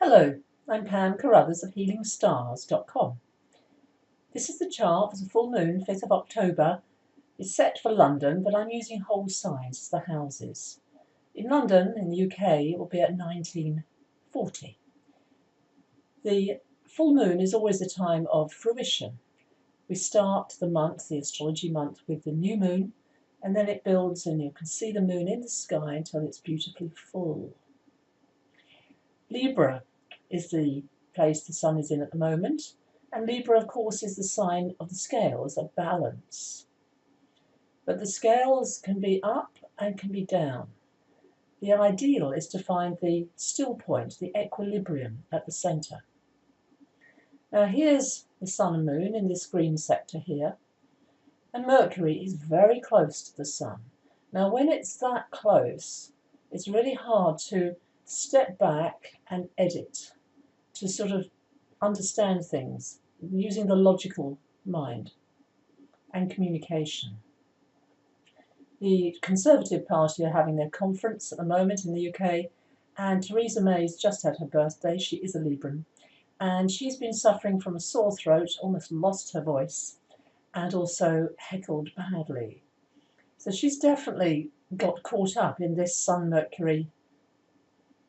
Hello, I'm Pam Carruthers of HealingStars.com. This is the chart for the full moon, 5th of October. It's set for London, but I'm using whole signs as the houses. In London, in the UK, it will be at 1940. The full moon is always a time of fruition. We start the month, the astrology month, with the new moon, and then it builds and you can see the moon in the sky until it's beautifully full. Libra is the place the sun is in at the moment, and Libra, of course, is the sign of the scales, of balance. But the scales can be up and can be down. The ideal is to find the still point, the equilibrium at the centre. Now here's the sun and moon in this green sector here, and Mercury is very close to the sun. Now when it's that close, it's really hard to step back and edit, to sort of understand things using the logical mind and communication. The Conservative Party are having their conference at the moment in the UK, and Theresa May's just had her birthday. She is a Libran, and she's been suffering from a sore throat, almost lost her voice, and also heckled badly. So she's definitely got caught up in this Sun-Mercury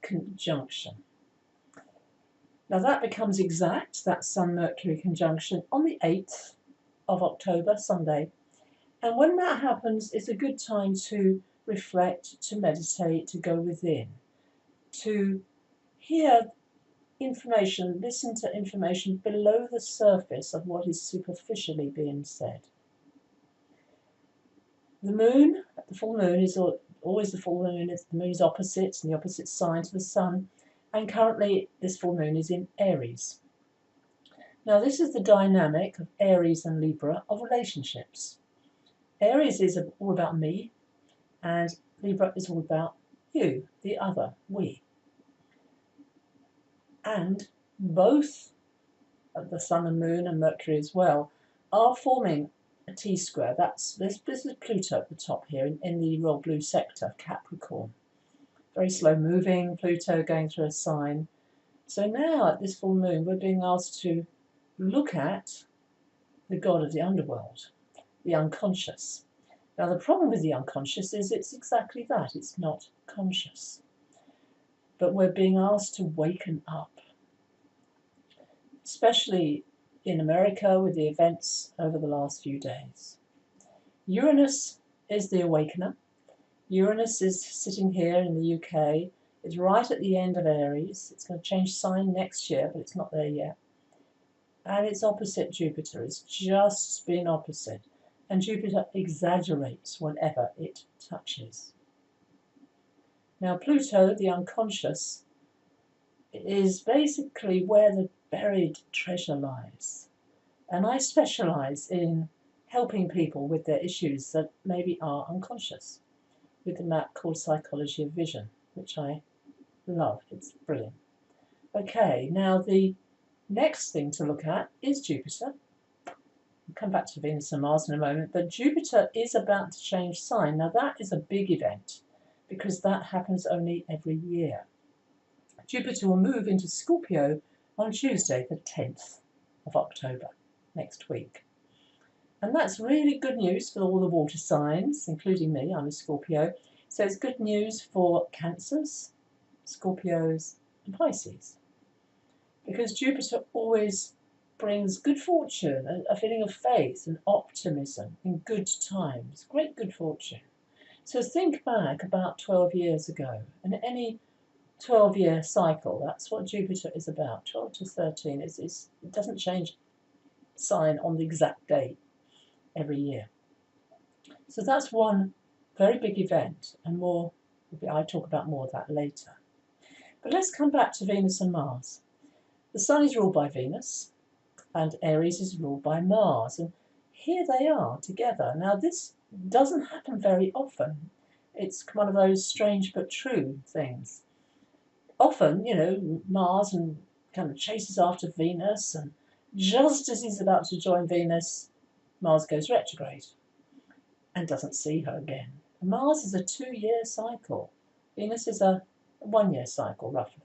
conjunction. Now that becomes exact, that Sun-Mercury conjunction, on the 8th of October, Sunday. And when that happens, it's a good time to reflect, to meditate, to go within, to hear information, listen to information below the surface of what is superficially being said. The moon, the full moon, is always the full moon. The moon is opposite, in the opposite sign to the sun. And currently this full moon is in Aries. Now this is the dynamic of Aries and Libra of relationships. Aries is all about me, and Libra is all about you, the other, we. And both the sun and moon and Mercury as well are forming a T-square. This is Pluto at the top here in the royal blue sector, Capricorn. Very slow moving, Pluto going through a sign. So now at this full moon we're being asked to look at the god of the underworld, the unconscious. Now the problem with the unconscious is it's exactly that, it's not conscious. But we're being asked to waken up, especially in America with the events over the last few days. Uranus is the awakener. Uranus is sitting here in the UK. It's right at the end of Aries. It's going to change sign next year, but it's not there yet. And it's opposite Jupiter. It's just been opposite. And Jupiter exaggerates whenever it touches. Now Pluto, the unconscious, is basically where the buried treasure lies. And I specialise in helping people with their issues that maybe are unconscious, with the map called Psychology of Vision, which I love. It's brilliant. Okay, now the next thing to look at is Jupiter. We'll come back to Venus and Mars in a moment, but Jupiter is about to change sign. Now that is a big event because that happens only every year. Jupiter will move into Scorpio on Tuesday, the 10th of October, next week. And that's really good news for all the water signs, including me. I'm a Scorpio. So it's good news for Cancers, Scorpios, and Pisces. Because Jupiter always brings good fortune, a feeling of faith and optimism in good times, great good fortune. So think back about 12 years ago, and any 12-year cycle, that's what Jupiter is about, 12 to 13. It doesn't change sign on the exact date every year. So that's one very big event, and more, I talk about more of that later. But let's come back to Venus and Mars. The Sun is ruled by Venus, and Aries is ruled by Mars, and here they are together. Now this doesn't happen very often. It's one of those strange but true things. Often, you know, Mars and kind of chases after Venus, and just as he's about to join Venus, Mars goes retrograde and doesn't see her again. Mars is a 2-year cycle. Venus is a 1-year cycle, roughly.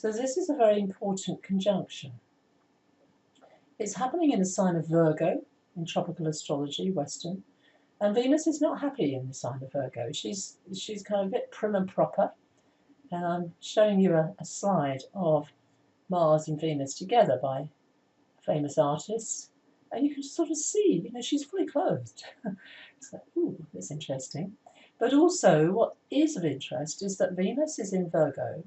So this is a very important conjunction. It's happening in the sign of Virgo in tropical astrology, Western, and Venus is not happy in the sign of Virgo. She's kind of a bit prim and proper, and I'm showing you a slide of Mars and Venus together by famous artists, and you can sort of see, she's fully clothed. It's like, ooh, that's interesting. But also, what is of interest is that Venus is in Virgo,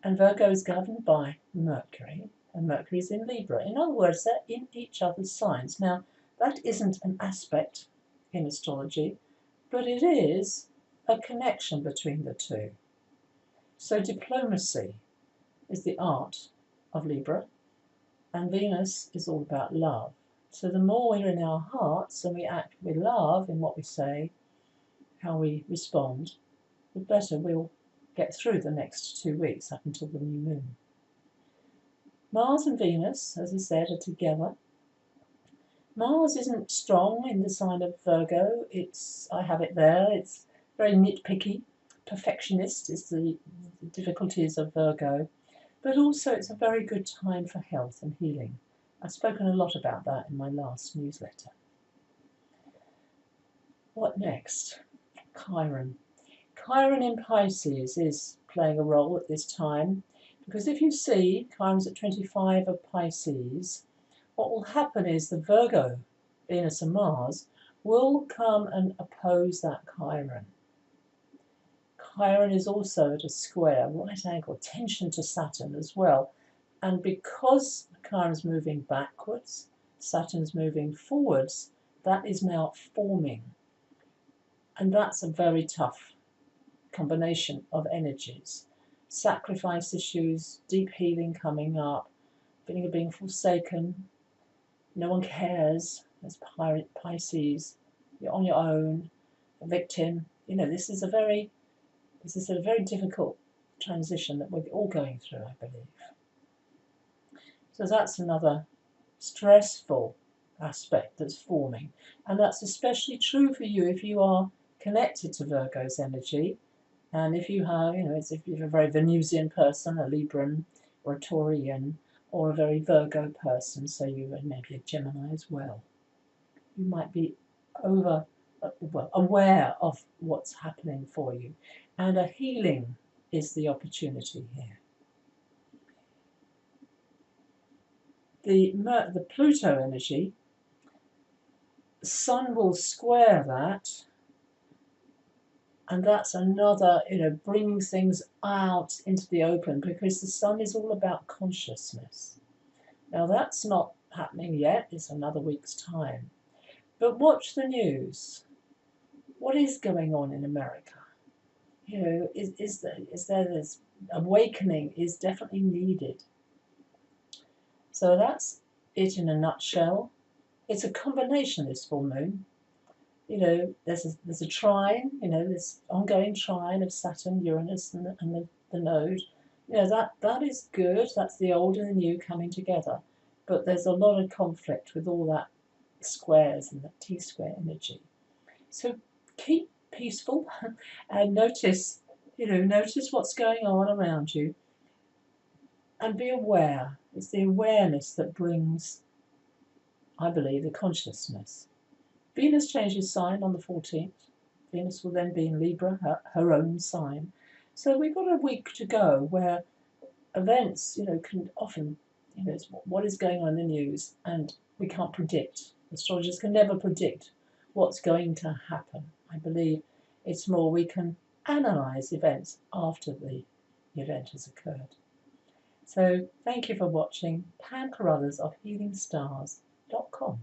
and Virgo is governed by Mercury, and Mercury is in Libra. In other words, they're in each other's signs. Now, that isn't an aspect in astrology, but it is a connection between the two. So diplomacy is the art of Libra, and Venus is all about love. So the more we're in our hearts and we act with love in what we say, how we respond, the better we'll get through the next 2 weeks up until the new moon. Mars and Venus, as I said, are together. Mars isn't strong in the sign of Virgo. I have it there. It's very nitpicky. Perfectionist is the difficulties of Virgo. But also it's a very good time for health and healing. I've spoken a lot about that in my last newsletter. What next? Chiron. Chiron in Pisces is playing a role at this time, because if you see Chiron's at 25 of Pisces, what will happen is the Virgo, Venus and Mars, will come and oppose that Chiron. Chiron is also at a square, right angle, tension to Saturn as well. And because Chiron's moving backwards, Saturn's moving forwards, that is now forming. And that's a very tough combination of energies. Sacrifice issues, deep healing coming up, feeling of being forsaken, no one cares, there's Pisces, you're on your own, a victim. This is a very difficult transition that we're all going through, I believe. So that's another stressful aspect that's forming. And that's especially true for you if you are connected to Virgo's energy. And if you have, if you're a very Venusian person, a Libran or a Taurian, or a very Virgo person, so you are maybe a Gemini as well, you might be aware of what's happening for you. And a healing is the opportunity here. The Pluto energy, the Sun will square that, and that's another, bringing things out into the open, because the Sun is all about consciousness. Now that's not happening yet, it's another week's time. But watch the news. What is going on in America? Is there this awakening is definitely needed. So that's it in a nutshell. It's a combination, this full moon. There's a trine, this ongoing trine of Saturn, Uranus, and the node. That is good. That's the old and the new coming together. But there's a lot of conflict with all that squares and that T-square energy. So keep peaceful and notice what's going on around you, and be aware. It's the awareness that brings, I believe, the consciousness. Venus changes sign on the 14th. Venus will then be in Libra, her own sign. So we've got a week to go where events, can often, it's what is going on in the news, and we can't predict. Astrologers can never predict what's going to happen. I believe it's more we can analyse events after the event has occurred. So thank you for watching. Carruthers of HealingStars.com.